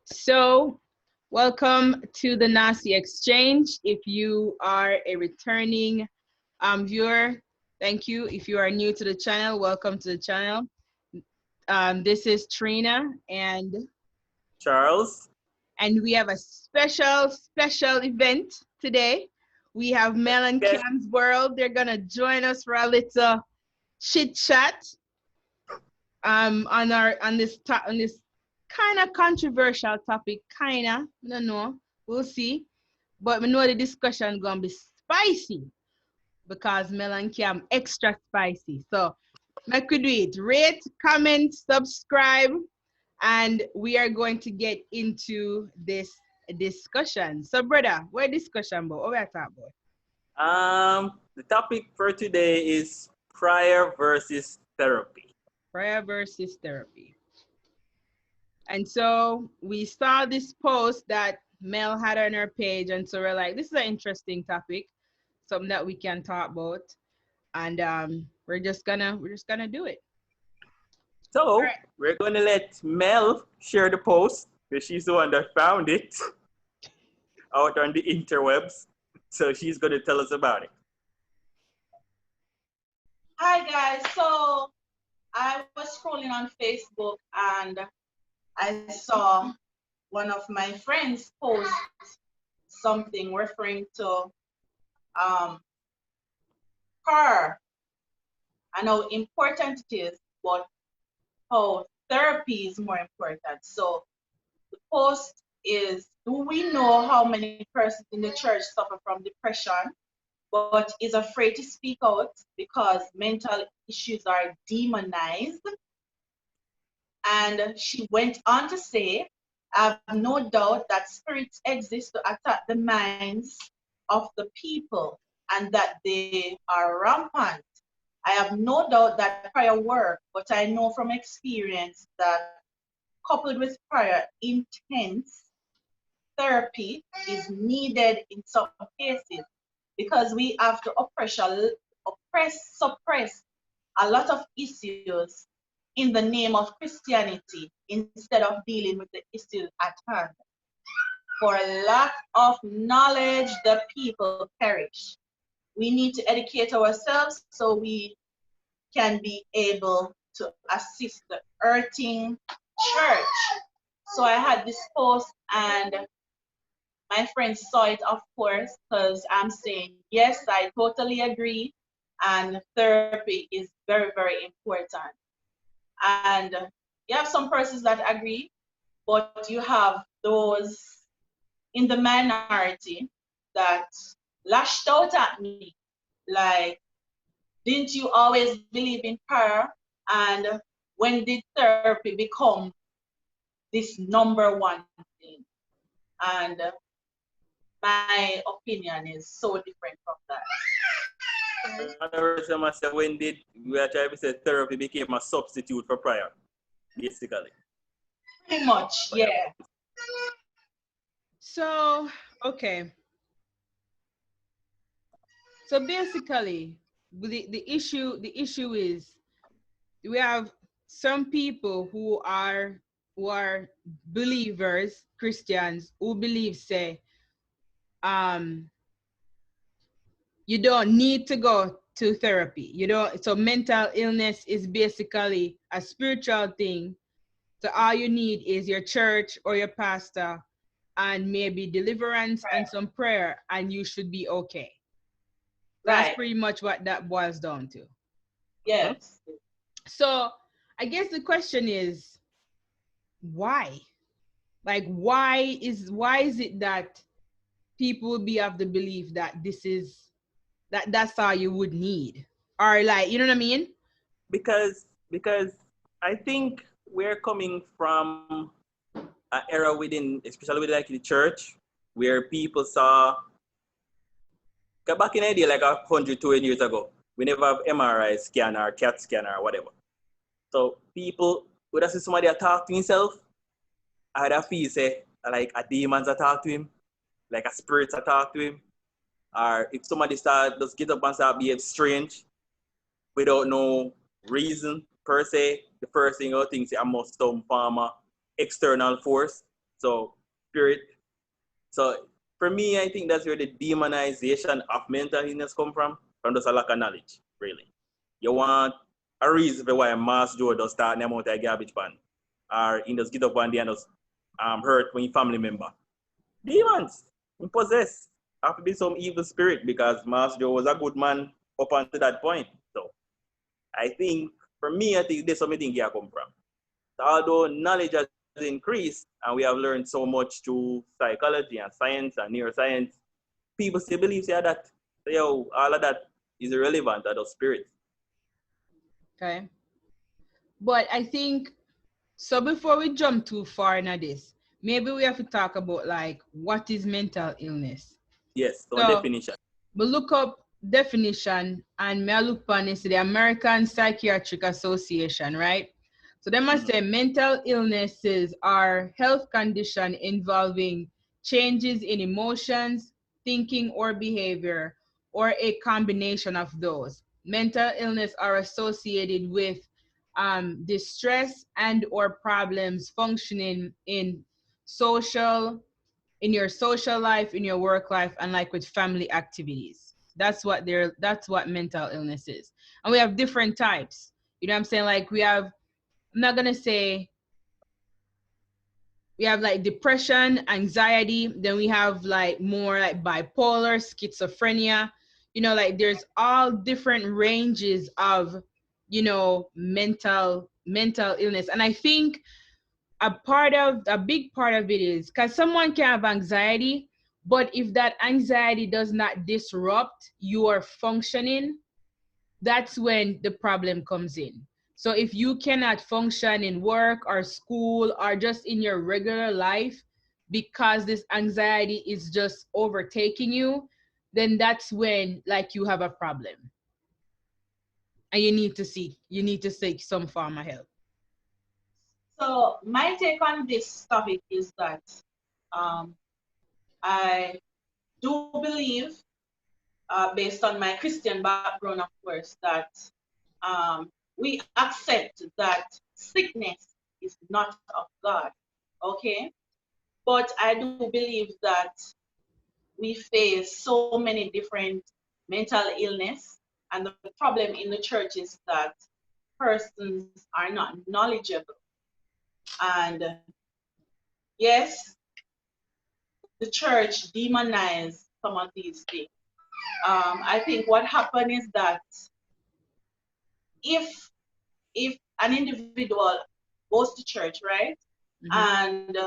So, welcome to the nahsee.exchange. If you are a returning viewer, thank you. If you are new to the channel, welcome to the channel. This is Trina, Charles. and we have a special event today. We have Mel Yes. Kam's World. They're gonna join us for a little chit chat on this kind of controversial topic. I don't know. We'll see. But we know the discussion gonna be spicy because Mel and Cam extra spicy. So make we do it. Rate, comment, subscribe, and we are going to get into this discussion. So brother, what discussion about? What we are talking about? The topic for today is prayer versus therapy. Prayer versus therapy. And so we saw this post that Mel had on her page, and so we're like, this is an interesting topic, something that we can talk about, and we're just gonna do it. So Right. we're gonna let Mel share the post because she's the one that found it out on the interwebs. So she's gonna tell us about it. Hi guys, so I was scrolling on Facebook and I saw one of my friends post something referring to prayer and how important it is, but how therapy is more important. So the post is, do we know how many persons in the church suffer from depression but is afraid to speak out because mental issues are demonized? And she went on to say, I have no doubt that spirits exist to attack the minds of the people and that they are rampant. I have no doubt that prayer works, but I know from experience that coupled with prayer, intense therapy is needed in some cases because we have to suppress a lot of issues in the name of Christianity instead of dealing with the issues at hand. For lack of knowledge, the people perish. We need to educate ourselves so we can be able to assist the hurting church. So I had this post and my friends saw it, of course, because I'm saying, yes, I totally agree. And therapy is very, very important. And you have some persons that agree, but you have those in the minority that lashed out at me. Like, didn't you always believe in prayer? And when did therapy become this number one thing? And my opinion is so different from that. In other words, I must say, when did we are trying to say therapy became a substitute for prayer, basically? Pretty much, yeah. So okay. So basically, the issue is we have some people who are believers, Christians, who believe say you don't need to go to therapy. You don't. So mental illness is basically a spiritual thing. So all you need is your church or your pastor and maybe deliverance and some prayer, and you should be okay. That's Right. pretty much what that boils down to. Yes. So I guess the question is, why? Like, why is it that people will be of the belief that that's all you would need, or like, you know what I mean? Because I think we're coming from an era within, especially with like the church, where people saw, back in the day, like 120 years ago, we never have MRI scan or CAT scan or whatever. So people would have see somebody talk to himself, I would feel say like a demons talk to him, like a spirit talk to him. Or if somebody just get up and start behave strange without no reason per se, the first thing I think is I must some form of external force. So spirit. So for me, I think that's where the demonization of mental illness come from just a lack of knowledge, really. You want a reason for why a Mass Joe does start them out a garbage pan. Or he just get up one day and just hurt when family member. Demons, he possessed. Have to be some evil spirit because Mass Joe was a good man up until that point. So I think for me, I think there's something here come from. So although knowledge has increased and we have learned so much through psychology and science and neuroscience, people still believe that yo, all of that is irrelevant to the spirit. Okay. But I think, so before we jump too far into this, maybe we have to talk about like what is mental illness. Yes, so So definition. we look up definition and me look upon this, the American Psychiatric Association, right? So they must say mental illnesses are health condition involving changes in emotions, thinking or behavior, or a combination of those. Mental illness are associated with distress and or problems functioning social in your social life, in your work life, and like with family activities. That's what mental illness is. And we have different types. You know what I'm saying? Like we have, I'm not gonna say, we have like depression, anxiety, then we have like more like bipolar, schizophrenia. You know, like there's all different ranges of, you know, mental illness. And I think a big part of it is because someone can have anxiety, but if that anxiety does not disrupt your functioning, that's when the problem comes in. So if you cannot function in work or school or just in your regular life because this anxiety is just overtaking you, then that's when like you have a problem and you need to seek some form of help. So my take on this topic is that um, I do believe, based on my Christian background, of course, that we accept that sickness is not of God. Okay, but I do believe that we face so many different mental illness, and the problem in the church is that persons are not knowledgeable. And yes, the church demonize some of these things. I think what happened is that if if an individual goes to church, right, Mhm. and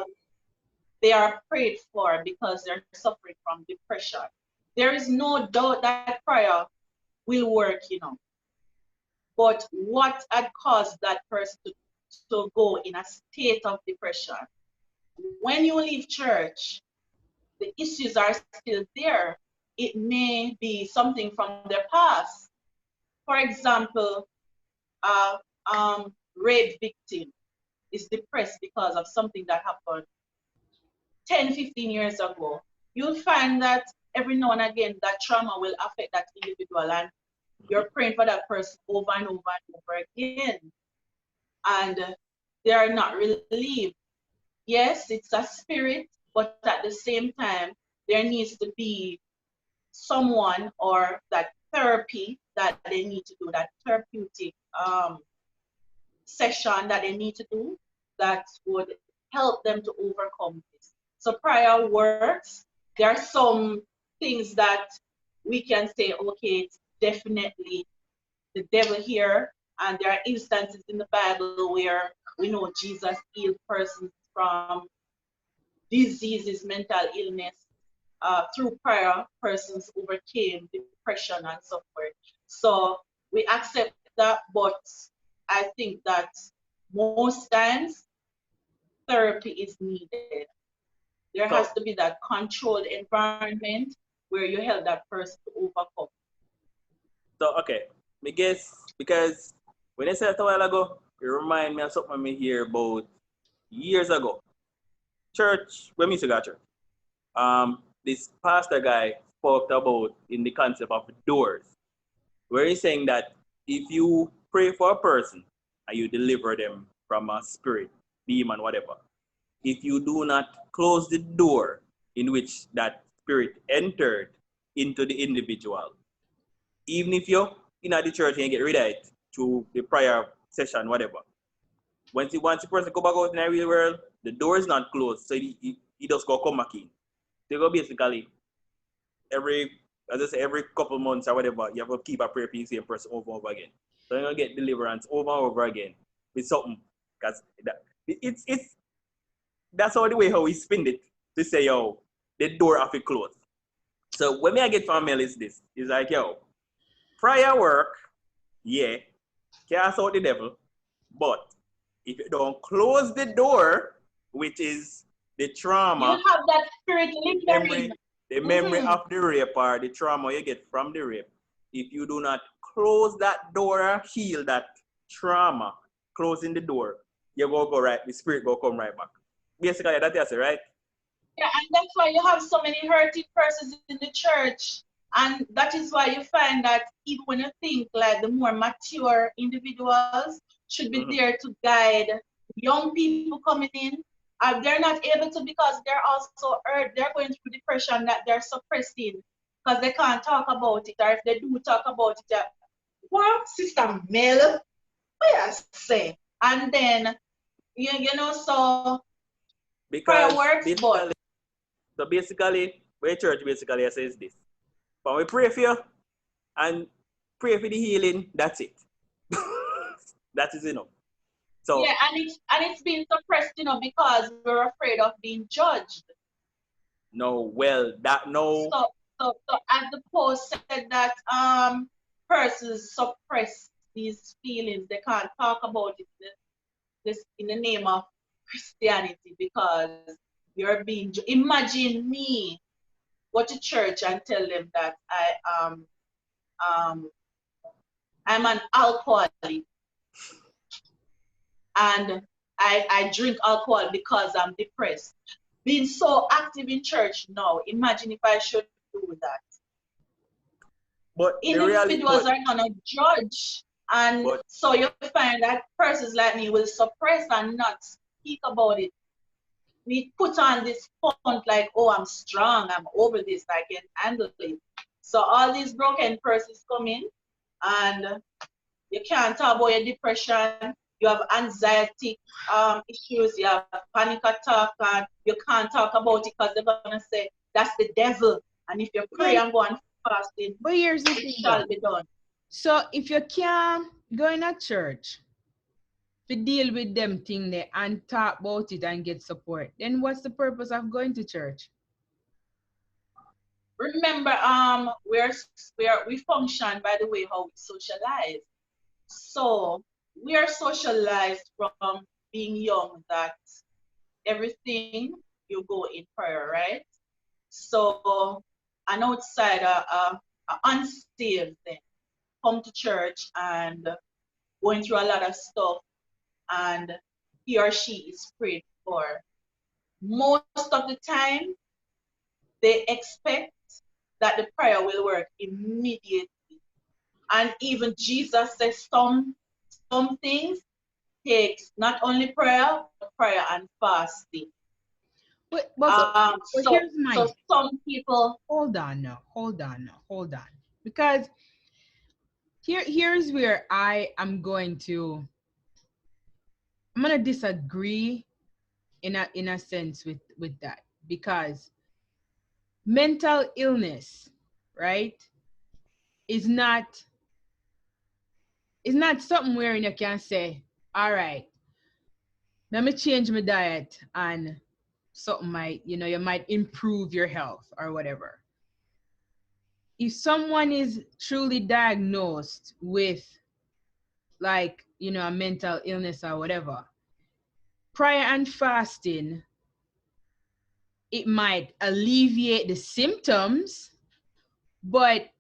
they are prayed for because they're suffering from depression, there is no doubt that prayer will work, you know. But what had caused that person to go in a state of depression? When you leave church, the issues are still there. It may be something from their past. For example, a rape victim is depressed because of something that happened 10, 15 years ago. You'll find that every now and again that trauma will affect that individual, and you're praying for that person over and over and over again, and they are not relieved. Yes, it's a spirit, but at the same time, there needs to be someone or that therapy that they need to do, that therapeutic session that they need to do that would help them to overcome this. So prayer works. There are some things that we can say, okay, it's definitely the devil here. And there are instances in the Bible where we know Jesus healed persons from diseases, mental illness. Through prayer, persons overcame depression and so forth. So we accept that, but I think that most times therapy is needed. There has So to be that controlled environment where you help that person to overcome. okay. Me guess because when I said that a while ago, it remind me of something me hear about years ago. Church, when me used to go to church. This pastor guy spoke about in the concept of doors, where he's saying that if you pray for a person and you deliver them from a spirit, demon, whatever, if you do not close the door in which that spirit entered into the individual. Even if you're in the church and you get rid of it through the prayer session, whatever. Once the person go back out in the real world, the door is not closed, so he just go come back in. So you go basically every, as I say, every couple months or whatever, you have to keep a prayer for the same person over and over again. So you're gonna get deliverance over and over again with something. Because it's that's all the way how we spin it to say, yo, the door have to close. So when I get from Mel is this, it's like, yo, prayer work, yeah, cast out the devil, but if you don't close the door, which is the trauma, you have that spirit lingering. the memory of the rape or the trauma you get from the rape, if you do not close that door or heal that trauma, closing the door, you go right, the spirit will come right back. Basically, that's it, right? Yeah, and that's why you have so many hurting persons in the church. And that is why you find that even when you think like the more mature individuals should be there to guide young people coming in, they're not able to because they're also hurt. They're going through depression that they're suppressing because they can't talk about it. Or if they do talk about it, what, Sister Mel? What I say? And then, you know, so Because prayer works, but so basically, where church basically says this. But we pray for you and pray for the healing, that's it. That is enough. So yeah, and it's been suppressed, you know, because we're afraid of being judged. no, well, that no. So as the post said that persons suppress these feelings, they can't talk about it this in the name of Christianity because you're being imagine me go to church and tell them that I'm an alcoholic and I drink alcohol because I'm depressed. Being so active in church now, imagine if I should do that. But Individuals are gonna judge, and so you find that persons like me will suppress and not speak about it. We put on this front like, oh, I'm strong, I'm over this, I can handle it. So all these broken persons come in, and you can't talk about your depression. You have anxiety issues, you have panic attack, and you can't talk about it because they're gonna say that's the devil. And if you pray and go and fasting, but here's the thing, it shall be done. So if you can't go in a church to deal with them thing there and talk about it and get support, then what's the purpose of going to church? Remember, we function by the way how we socialize. So we are socialized from being young that everything you go in prayer, right? So an outsider, unsaved then come to church and going through a lot of stuff, and he or she is prayed for. Most of the time, they expect that the prayer will work immediately. And even Jesus says some things takes not only prayer, but prayer and fasting. But So some people hold on now. Because here's where I'm gonna disagree in a sense with that, because mental illness, right, is not something where you can say, all right, let me change my diet and something might, you might improve your health or whatever. If someone is truly diagnosed with, like, a mental illness or whatever, prayer and fasting, it might alleviate the symptoms, but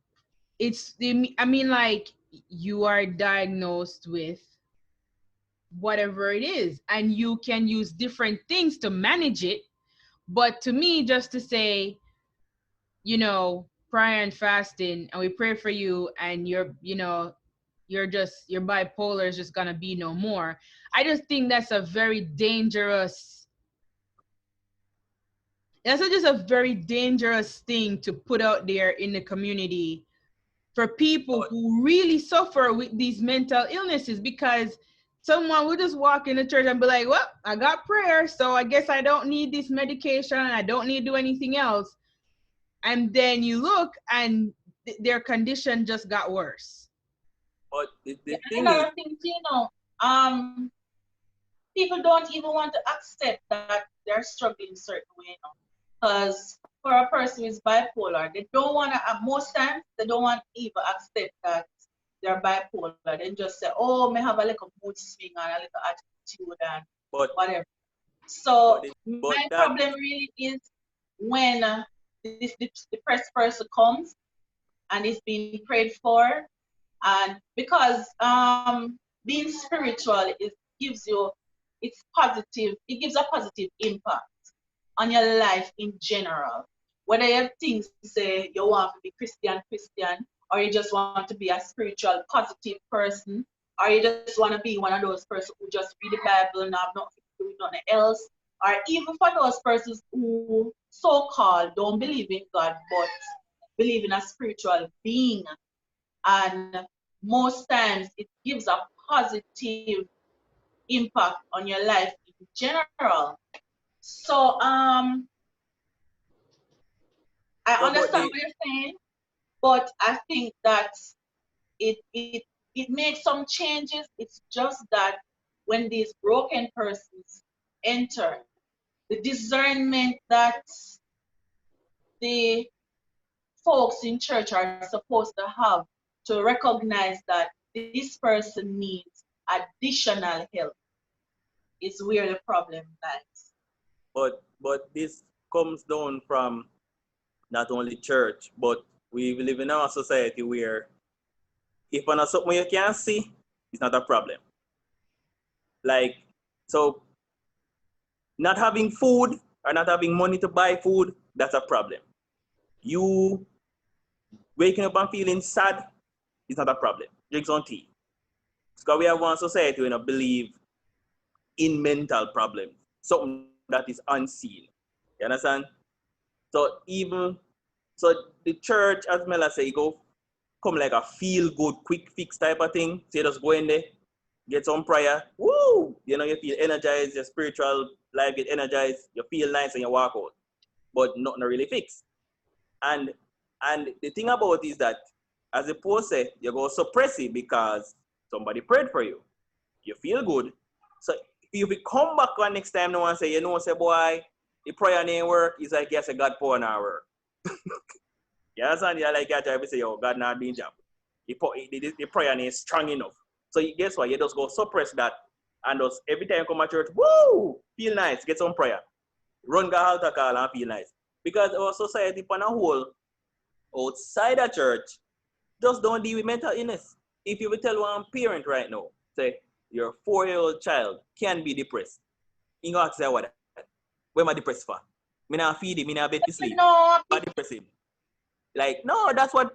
like, you are diagnosed with whatever it is, and you can use different things to manage it. But to me, just to say, prayer and fasting, and we pray for you, and your bipolar is just gonna be no more. I just think that's a very dangerous That's just a very dangerous thing to put out there in the community for people who really suffer with these mental illnesses, because someone will just walk in the church and be like, well, I got prayer, so I guess I don't need this medication. I don't need to do anything else. And then you look and their condition just got worse. But the thing is, another thing, people don't even want to accept that they're struggling certain way now. Because for a person who is bipolar, they don't want to, most times, they don't want to even accept that they're bipolar. They just say, oh, may have a little mood swing and a little attitude and whatever. So my problem really is when this depressed person comes and is being prayed for, and because being spiritual gives you, it's positive, it gives a positive impact on your life in general. Whether you have things to say you want to be Christian, or you just want to be a spiritual, positive person, or you just want to be one of those persons who just read the Bible and have nothing to do with nothing else, or even for those persons who so-called don't believe in God, but believe in a spiritual being. And most times it gives a positive impact on your life in general. So I understand what you're saying, but I think that it makes some changes. It's just that when these broken persons enter, the discernment that the folks in church are supposed to have to recognize that this person needs additional help is where the problem lies. But this comes down from not only church, but we live in our society where if on something you can't see, it's not a problem. Like, so not having food or not having money to buy food, that's a problem. You waking up and feeling sad is not a problem. Drink some tea. Because we have one society where we believe in mental problems, something that is unseen. You understand? So the church, as Mela say, go come like a feel good, quick fix type of thing. So you just go in there, get some prayer, woo! You know, you feel energized, your spiritual life get energized, you feel nice and you walk out. But nothing really fix. And the thing about it is that as the post said, you go suppress it because somebody prayed for you. You feel good. So if you come back one next time, no one say, you know, say, boy, the prayer ain't work, it's like, yes, God pour an hour. You understand? You're like, you say, yo, God not doing job. The prayer ain't strong enough. So guess what? You just go suppress that. And just every time you come to church, woo, feel nice, get some prayer. Run the altar call and feel nice. Because our society, on a whole, outside the church, just don't deal with mental illness. If you will tell one parent right now, say, your 4-year-old child can be depressed. You go ask what? Where am I depressed for? Me not feed him, me not bed to sleep. No. I depress him. Like, no, that's what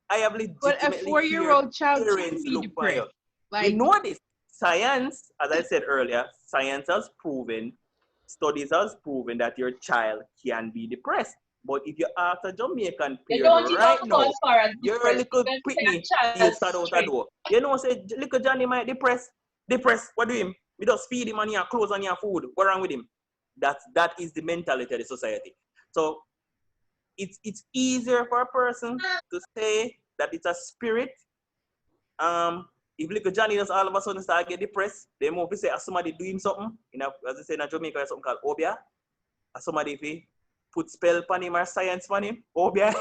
I have legitimately But a 4-year-old child can be depressed. Like, we know this. Science, as I said earlier, science has proven, studies has proven that your child can be depressed. But if you ask a Jamaican parent right now, you're a little Pitney, he'll start out the door. You know, say, little Johnny might depressed. What do him? We just feed him on your clothes and your food. What's wrong with him? That is the mentality of the society. So it's easier for a person to say that it's a spirit. If little Johnny does all of a sudden start get depressed, they move to say somebody doing something. As they say in Jamaica, there's something called obia. Somebody if he put spell on him or science on him, obia.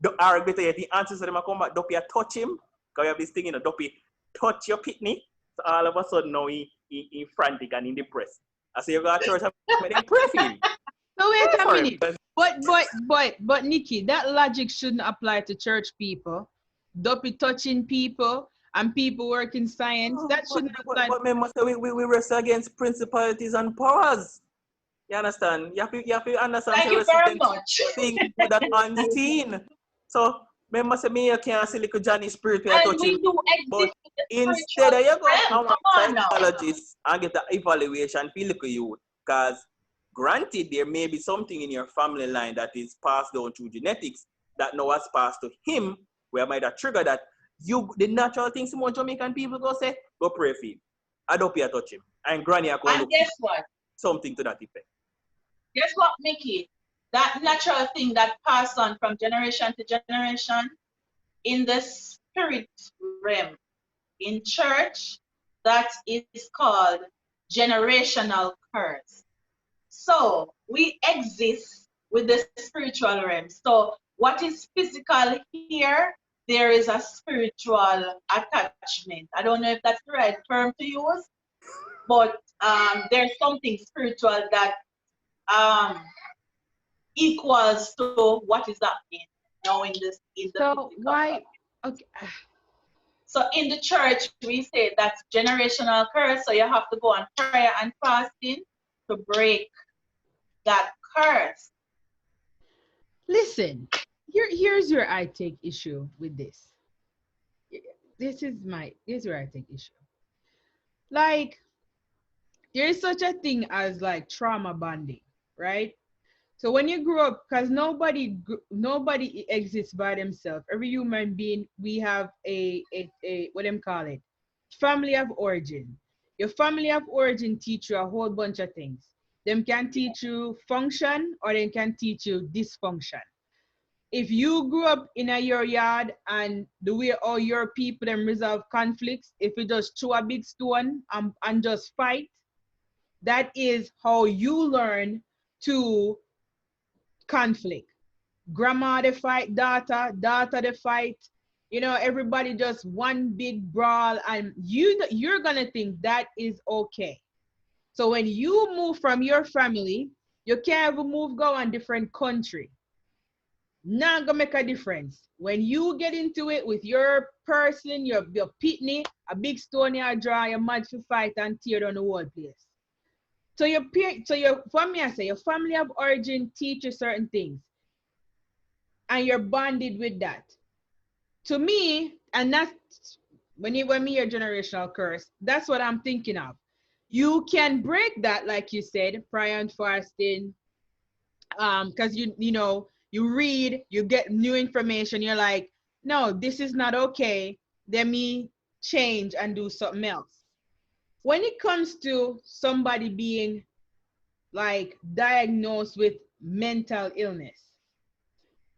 The better yet, the answers to them come back, Doppy touch him. Because we have this thing, Doppy touch your pitney. So all of a sudden now he frantic and in depressed. I say you go to church and make them pray for him. So wait a minute. But Nikki, that logic shouldn't apply to church people. Dopey touching people and people working science. That shouldn't apply. But remember, we wrestle against principalities and powers. You understand? You have to understand. Thank you very much. Things that are unseen. So remember, say me you can't see little Johnny's spirit when you touch him. But instead, you go to a psychologist and get the evaluation for little youth, because Granted, there may be something in your family line that is passed down through genetics that now has passed to him, where might have triggered that the natural thing some more Jamaican people go say, go pray for him. I don't pay a touch him. And granny I go And look guess what? something to that effect. Guess what, Mickey? That natural thing that passed on from generation to generation in the spirit realm, in church, that is called generational curse. So we exist with the spiritual realm. So what is physical here, there is a spiritual attachment. I don't know if that's the right term to use, but there's something spiritual that equals to what is happening now in this in the So physical. why? Okay. So in the church, we say that's generational curse. So you have to go on prayer and fasting to break that curse. Listen, here's where I take issue with this. Here's where I take issue. Like, there is such a thing as like trauma bonding, right? So when you grow up, because nobody exists by themselves. Every human being, we have a what them call it, family of origin. Your family of origin teach you a whole bunch of things. Them can teach you function, or they can teach you dysfunction. If you grew up in your yard and the way all your people them resolve conflicts, if you just throw a big stone and just fight, that is how you learn to conflict. Grandma they fight daughter they fight. You know, everybody just one big brawl, and you're gonna think that is okay. So when you move from your family, you can't even move go on different country. Not gonna make a difference. When you get into it with your person, your pitney, a big stone you draw, you're mad to fight and tear down the whole place. So your family, I say, your family of origin teach you certain things, and you're bonded with that. To me, and that's when me hear generational curse, that's what I'm thinking of. You can break that, like you said, prayer and fasting, because you know you read, you get new information, you're like, no, this is not okay. Let me change and do something else. When it comes to somebody being like diagnosed with mental illness,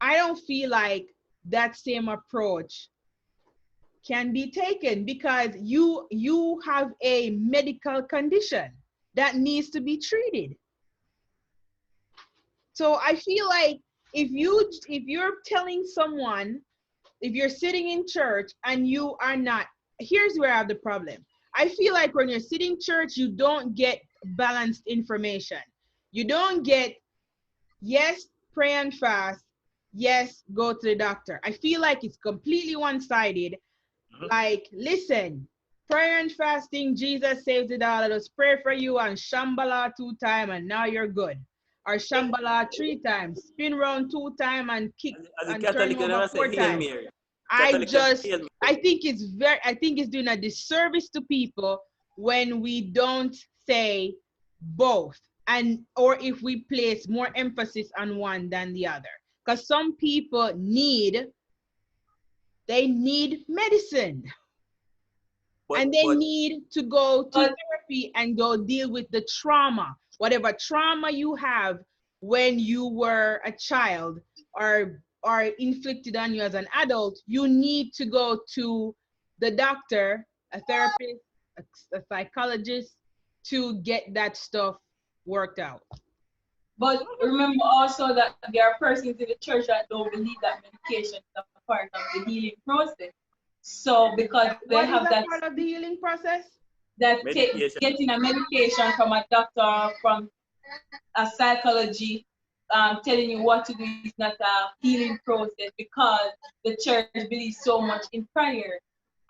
I don't feel like that same approach can be taken, because you have a medical condition that needs to be treated. So I feel like if you're telling someone, if you're sitting in church and you are not, here's where I have the problem. I feel like when you're sitting church, you don't get balanced information. You don't get, yes, pray and fast, yes, go to the doctor. I feel like it's completely one-sided. Like, listen, prayer and fasting, Jesus saves it all. Let us pray for you and Shambhala 2 times and now you're good. Or Shambhala 3 times, spin round 2 times and kick As a and turn Catholic, you over never say 4 times. Hail Mary. I just, Hail Mary. I think it's doing a disservice to people when we don't say both, and or if we place more emphasis on one than the other. Because some people need medicine. And they need to go to therapy and go deal with the trauma, whatever trauma you have when you were a child or inflicted on you as an adult. You need to go to the doctor, a therapist, a psychologist, to get that stuff worked out. But remember also that there are persons in the church that don't believe that medication is a part of the healing process. So because they What is have a that part of the healing process? Getting a medication from a doctor, from a psychology, telling you what to do is not a healing process, because the church believes so much in prayer.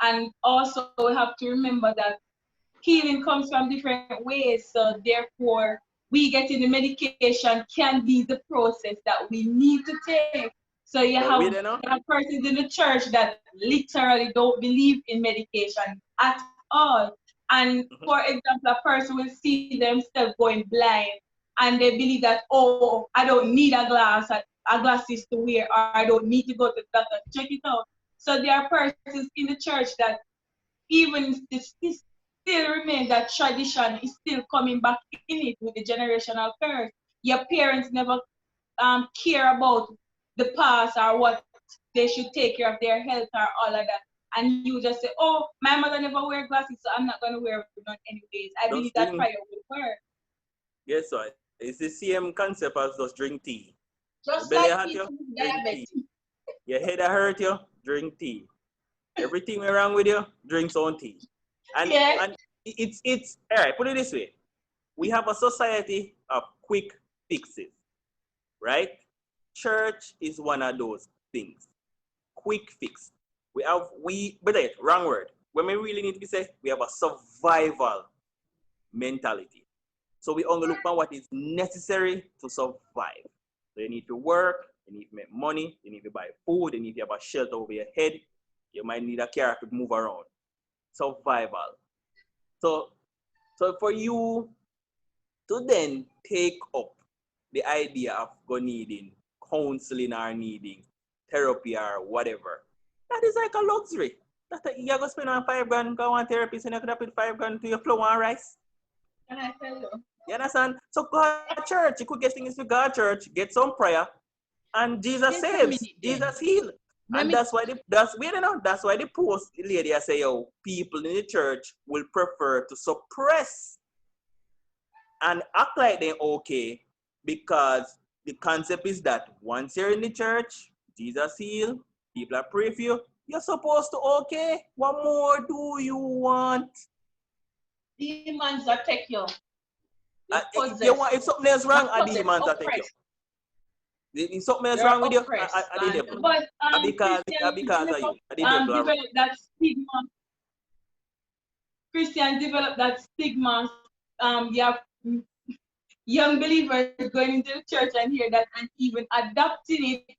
And also we have to remember that healing comes from different ways. So therefore, we getting the medication can be the process that we need to take. So you have persons in the church that literally don't believe in medication at all. And for example, a person will see themselves going blind and they believe that, oh, I don't need a glasses to wear, or I don't need to go to the doctor. Check it out. So there are persons in the church that even this still remain that tradition is still coming back in it with the generational curse. Your parents never care about the past or what they should take care of their health or all of that. And you just say, oh, my mother never wear glasses, so I'm not going to wear none anyways. I believe that prayer will work. Yes, sir. It's the same concept as just drink tea. Just Your belly like hurt you, people with drink diabetes. tea. Your head hurt you, drink tea. Everything wrong with you, drink some tea. And Yes. and it's all right, put it this way. We have a society of quick fixes, right? Church is one of those things. Quick fix. But wrong word. When we really need to say, we have a survival mentality. So we only look at what is necessary to survive. So you need to work, you need to make money, you need to buy food, you need to have a shelter over your head, you might need a car to move around. Survival. So for you to then take up the idea of needing counseling or needing therapy or whatever, that is like a luxury. You're going to spend on $5,000, go on therapy, and you could have put $5,000 to your flour and rice. Can I tell you? You understand? So go to church. You could get things to go to church, get some prayer, and Jesus saves. Jesus heals. And that's why that's why the post lady I say, yo, people in the church will prefer to suppress and act like they're okay, because the concept is that once you're in the church, Jesus heals, people are praying for you, you're supposed to okay. What more do you want? Demons attack you. If something else wrong, a demons attack you. Is something else wrong with you? The devil. But because of you. The devil. Develop that stigma. Christians develop that stigma. You have young believers going into the church and hear that and even adopting it.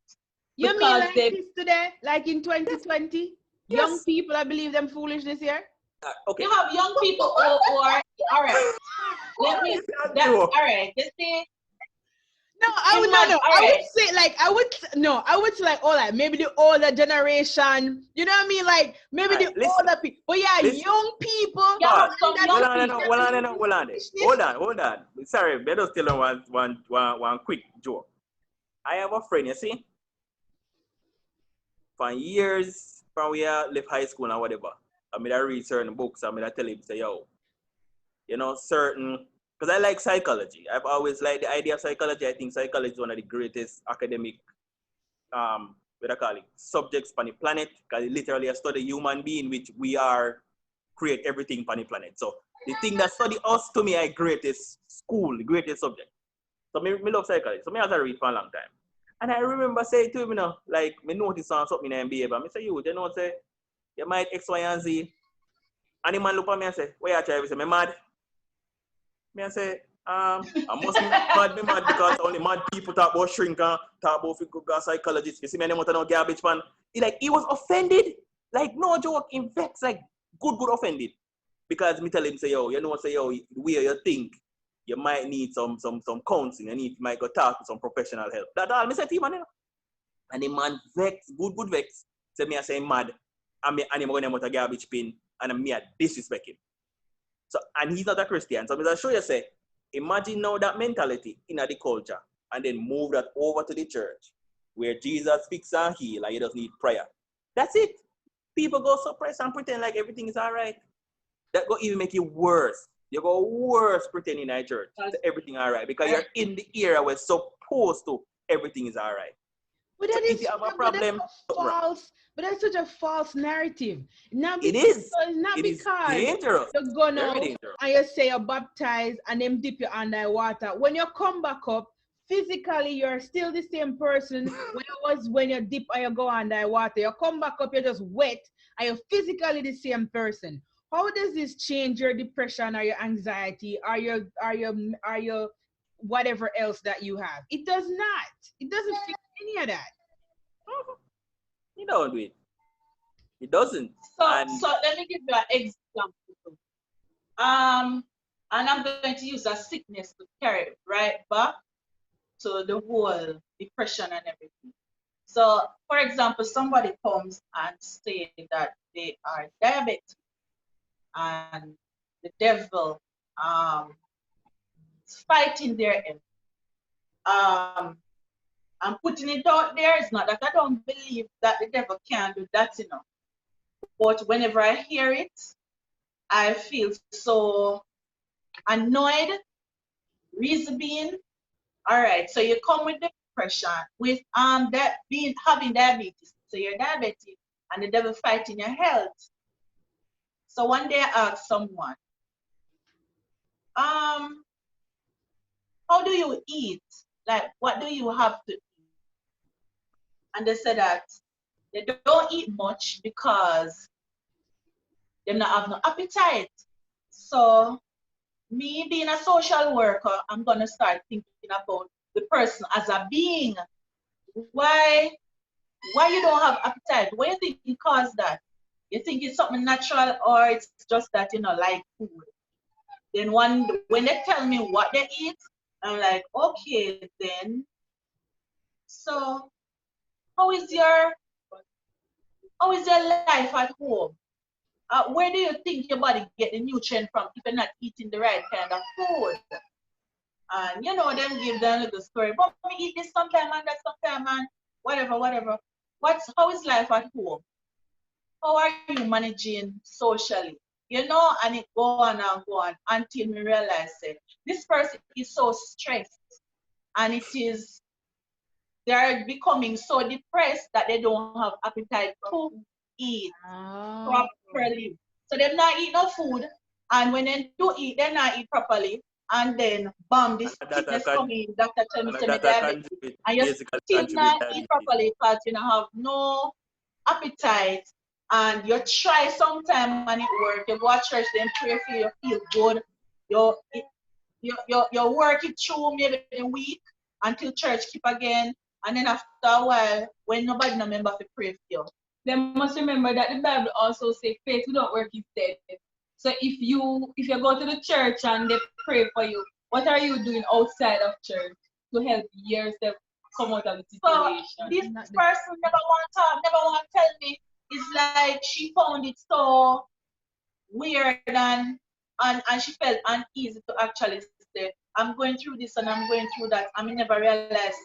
You mean like this today? Like in 2020? Yes. Young people, I believe them foolishness here? Okay. You have young people who are, all right. All right, just say. No, I would not know. I would say like, all right, maybe the older generation, you know what I mean? Like maybe the older people. But yeah, young people. Hold on. Sorry, let us tell you one quick joke. I have a friend, you see, for years, from we left high school and whatever. I mean, I read certain books. I mean, I tell him, say, yo, you know, because I like psychology. I've always liked the idea of psychology. I think psychology is one of the greatest academic, subjects on the planet, because it literally study human being, which we are, create everything on the planet. So the thing that study us, to me, I greatest school, the greatest subject. So me love psychology. So me have to read for a long time. And I remember saying to him, you know, like, me notice on something in behavior. I say, you know, say, you might X, Y, and Z. And the man look at me and say, why you try to say, me mad? Me I say, I must be mad because only mad people talk about shrink and talk about psychologists. You see me, I don't know garbage man. He was offended. Like, no joke, in fact, like, good offended. Because me tell him, say, yo, you know what, say, yo, the way you think, you might need some counseling, and you might go talk to some professional help. That's all. Me say to him, you know. And the man vex, good vex. Say me I say mad. And I'm going to a garbage bin, and me I disrespect him. So, and he's not a Christian. So I'm going to show you, say, imagine now that mentality in the culture, and then move that over to the church, where Jesus fix and heal, and you just need prayer. That's it. People go suppress and pretend like everything is all right. That go even make it worse. You go worse pretending in church that everything all right, because you're in the era where supposed to everything is all right. But that is a problem. But that's such a false narrative. It is. It's not because dangerous. you're going out and you say you're baptized and them dip you under water. When you come back up, physically you're still the same person when you dip or you go under water. You come back up, you're just wet, and you're physically the same person. How does this change your depression or your anxiety or your whatever else that you have? It does not. It doesn't fix any of that. You don't do it. It doesn't. So let me give you an example. And I'm going to use a sickness to carry it right back to the whole depression and everything. So, for example, somebody comes and say that they are diabetic and the devil is fighting their end. I'm putting it out there. It's not that I don't believe that the devil can do that, you know. But whenever I hear it, I feel so annoyed. Reason being, all right, so you come with depression, with that being having diabetes. So you're diabetic and the devil fighting your health. So one day I asked someone, how do you eat? Like, what do you have to eat? And they said that they don't eat much because they don't have no appetite. So me being a social worker, I'm gonna start thinking about the person as a being. Why you don't have appetite? What do you think it caused that? You think it's something natural or it's just that you know like food? Then when they tell me what they eat, I'm like, okay then. So how is your life at home? Where do you think your body get the nutrient from if you're not eating the right kind of food? And you know, them give them a little story. But we eat this sometime and that sometime and whatever. How is life at home? How are you managing socially? You know, and it go on and go on until we realize that this person is so stressed and they are becoming so depressed that they don't have appetite to eat properly. So they're not eat no food, and when they do eat, they not eat properly, and then bam, this sickness coming. Doctor tell me to me diabetes, and you still not eat properly because you don't have no appetite, and you try sometime and it work. You go to church, then pray for you, feel good. You work it through maybe a week until church keep again, and then after a while, when nobody no remember to pray for you. They must remember that the Bible also says faith without work is dead. So if you go to the church and they pray for you, what are you doing outside of church to help yourself come out of the situation? So this person never want to tell me. It's like she found it so weird and she felt uneasy to actually say, I'm going through this and I'm going through that. I mean, never realized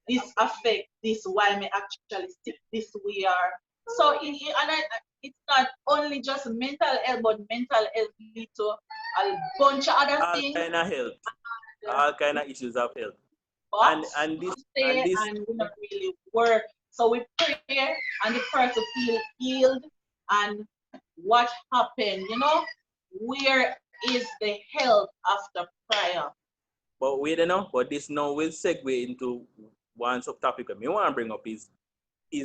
this affect this why me actually sick this we are. So it's not only just mental health, but mental health lead to a bunch of other things. All kind of health, all kind of issues of health. But and this we not really work. So we pray and the person feel healed. And what happened? You know, where is the health after prayer? But wait, you know, but this now will segue into one subtopic that I want to bring up is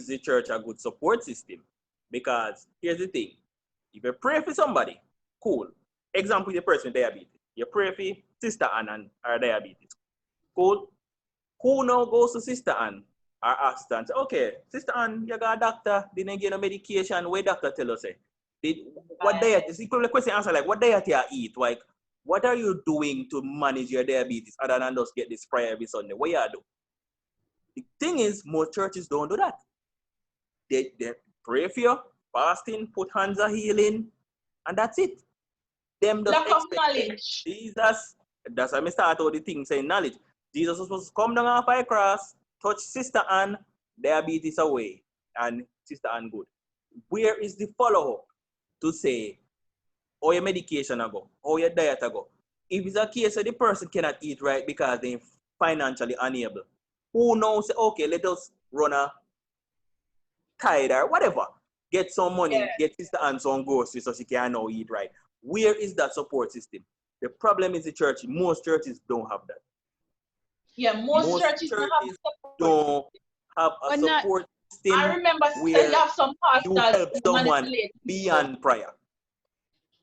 the church a good support system? Because here's the thing. If you pray for somebody, cool. Example, the person with diabetes. You pray for Sister Ann and her diabetes. Cool. Who now goes to Sister Ann or asks her and say, okay, Sister Ann, you got a doctor, didn't get no medication, what doctor tell us? What diet? It's equal question answer like what diet you eat? Like what are you doing to manage your diabetes other than just get this prayer every Sunday? What you do? The thing is, most churches don't do that. They pray for you, fasting, put hands of healing, and that's it. Them lack of knowledge. Jesus, that's why I start all the things saying knowledge. Jesus was supposed to come down off a cross, touch Sister Ann, diabetes away, and Sister Ann good. Where is the follow-up to say, how your medication go, how your diet go? If it's a case that the person cannot eat right because they're financially unable, who knows, okay, let us run a tide or whatever. Get some money, get Sister Ann some groceries so she can now eat right. Where is that support system? The problem is the church. Most churches don't have that. Yeah, most churches don't have a support system. I remember where you have some pastors you help someone beyond prayer.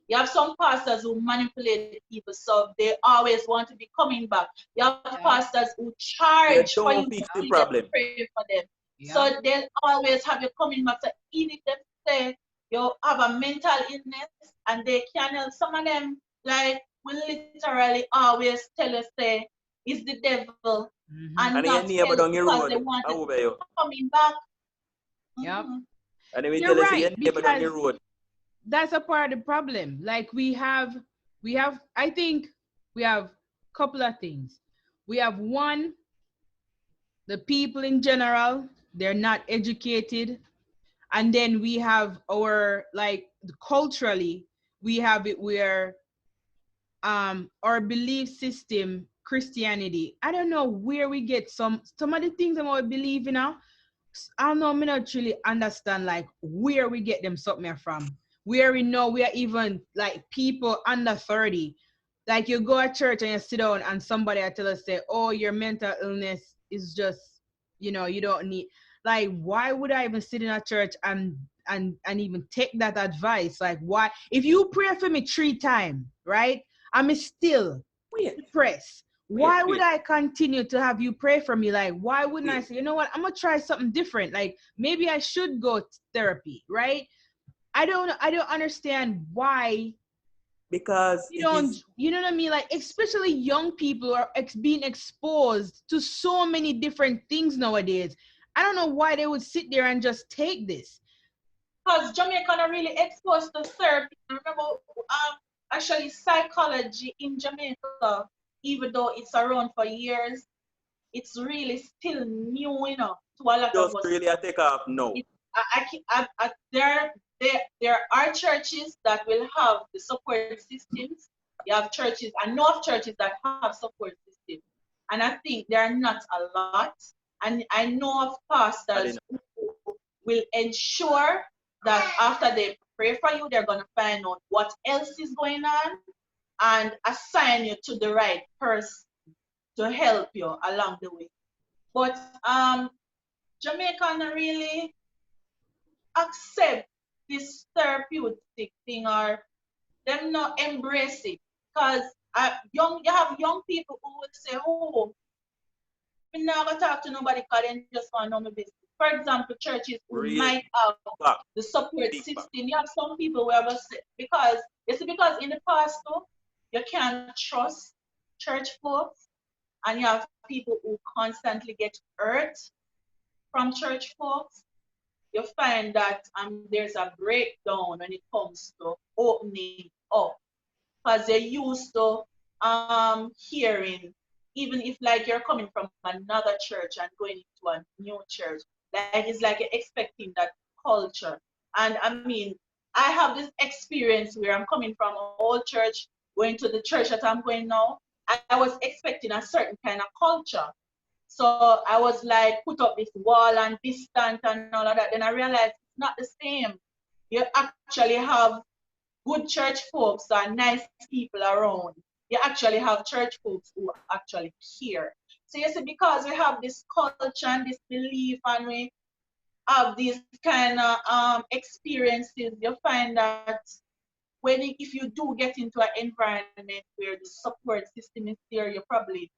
You have some pastors who manipulate people, so they always want to be coming back. You have pastors who charge for you to pray for them. Yeah. So they'll always have you coming back. So even if they say you have a mental illness and they can help some of them, like will literally always tell us, say, it's the devil, and And your not neighbor help down the because they road, want how us over you? coming back. Yep. And then we You're tell us your right, neighbor down the because road. that's a part of the problem. Like we have I think we have a couple of things. We have one, the people in general, they're not educated. And then we have our, like, culturally, we have it where our belief system, Christianity, I don't know where we get some of the things that we believe in now. I don't know, me not really understand like where we get them something from. Where we know we are even like people under 30. Like you go to church and you sit down and somebody I tell us say, oh, your mental illness is just, you don't need, like, why would I even sit in a church and even take that advice? Like, why, if you pray for me 3 times, right? I'm still Wait, depressed. wait, Why would wait, I continue to have you pray for me? Like, why wouldn't I wait. say, you know what, I'm gonna try something different? Like, maybe I should go to therapy, right? I don't understand why Because you it don't, is you know what I mean? Like, especially young people are being exposed to so many different things nowadays. I don't know why they would sit there and just take this. Because Jamaica are really exposed to therapy. Remember, actually, psychology in Jamaica, even though it's around for years, it's really still new, to a lot of just us. really a take off now. There are churches that will have the support systems. You have churches, I know of churches that have support systems, and I think there are not a lot. And I know of I pastors didn't who will ensure that after they pray for you, they're gonna find out what else is going on and assign you to the right person to help you along the way. But Jamaican really accept this therapeutic thing, or them not embrace it, because you have young people who will say, oh, we never talk to nobody because they just want to know my business. For example, churches who real might have back, the support big system. back. You have some people who have because because in the past though, you can't trust church folks, and you have people who constantly get hurt from church folks. You find that there's a breakdown when it comes to opening up, because they're used to hearing, even if like you're coming from another church and going into a new church, like it's like you're expecting that culture. And I mean, I have this experience where I'm coming from an old church, going to the church that I'm going now. I was expecting a certain kind of culture. So I was like, put up this wall and distant and all of that. Then I realized it's not the same. You actually have good church folks and nice people around. You actually have church folks who actually care. So you see, because we have this culture and this belief, and we have these kind of experiences, you find that if you do get into an environment where the support system is there, you're probably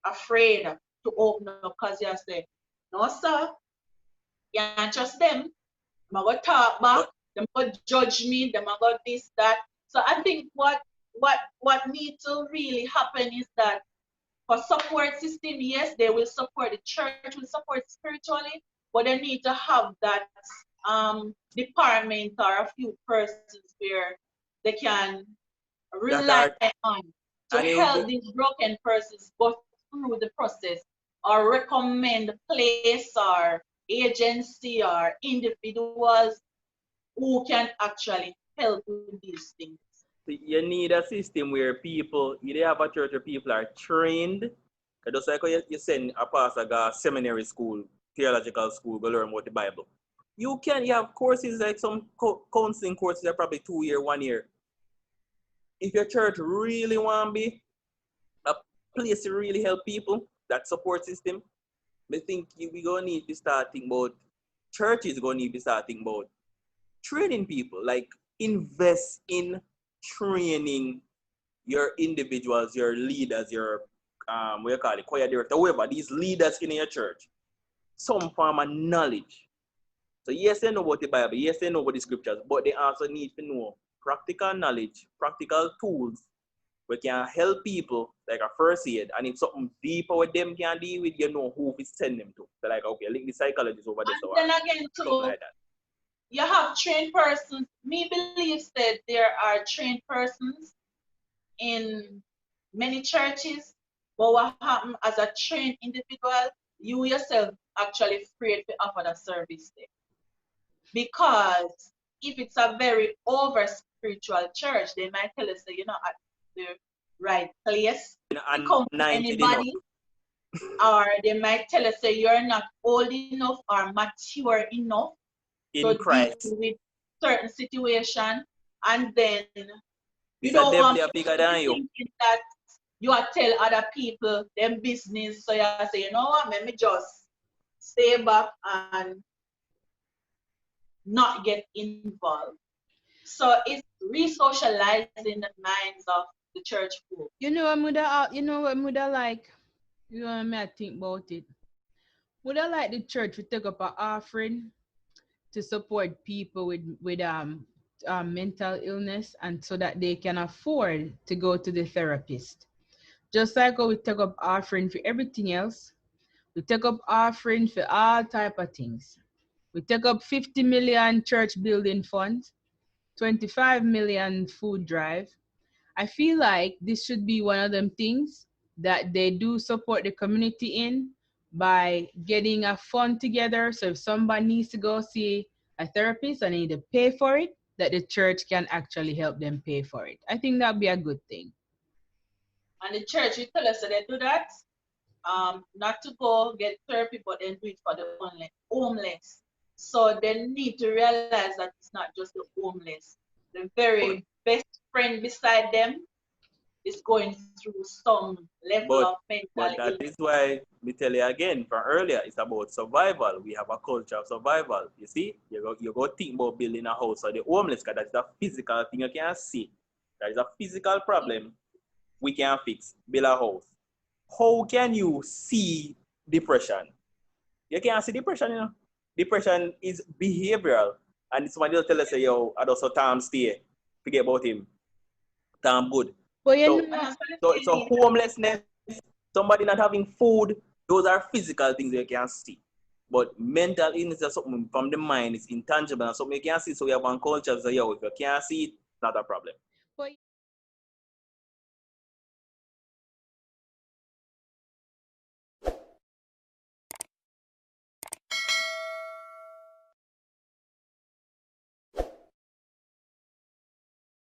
afraid to open up, because you say, no sir, you can't trust them. I'm going to talk back. But Them going to judge me. Them going to this, that. So I think what needs to really happen is that for support system, yes, they will support, the church will support spiritually, but they need to have that department or a few persons where they can that rely are on to and it will help be these broken persons go through the process, or recommend place or agency or individuals who can actually help with these things. you need a system where people, you have a church where people are trained. Just like you send a pastor go seminary school, theological school, go learn about the Bible. You have courses like some counseling courses that are probably 2 year, 1 year. If your church really want to be a place to really help people, that support system, I think we gonna need to start thinking about, churches gonna need to start thinking about training people, like invest in training your individuals, your leaders, your what you call it, choir director, whoever, these leaders in your church, some form of knowledge. So yes, they know about the Bible, yes, they know about the scriptures, but they also need to know practical knowledge, practical tools, we can help people like a first aid, and if something deeper with them can deal with, you know who to send them to. So like, okay, link the psychologist over there. And then again, too, like that. You have trained persons. Me believes that there are trained persons in many churches, but what happened as a trained individual, you yourself actually afraid to offer the service there. Because if it's a very over spiritual church, they might tell us that you're not at the right place to come to anybody. Or they might tell us that you're not old enough or mature enough to deal with certain situation, and then you don't want people to thinking that you are tell other people them business, so you say, you know what, let me just stay back and not get involved. So it's re-socializing the minds of the church folk. You know what Muda like? You know what I think about it? Would I like the church to take up an offering to support people with mental illness, and so that they can afford to go to the therapist? Just like how we take up offering for everything else, we take up offering for all type of things. We take up 50 million church building funds, 25 million food drive. I feel like this should be one of them things that they do support the community in by getting a fund together. So if somebody needs to go see a therapist and they need to pay for it, that the church can actually help them pay for it. I think that'd be a good thing. And the church, you tell us that they do that, not to go get therapy, but then do it for the homeless. So they need to realize that it's not just the homeless. The very best friend beside them is going through some level of mental illness. But that is why we tell you again from earlier, it's about survival. We have a culture of survival. You see, you go think about building a house for the homeless, because that's a physical thing you can't see. That is a physical problem we can fix. Build a house. How can you see depression? You can't see depression, you know. Depression is behavioral. And somebody will tell us, yo, I also Tom stay. Forget about him. Tom good. But so homelessness, somebody not having food, those are physical things you can see. But mental illness is something from the mind, it's intangible and something you can't see. So we have one culture, so yo, if you can't see it, it's not a problem.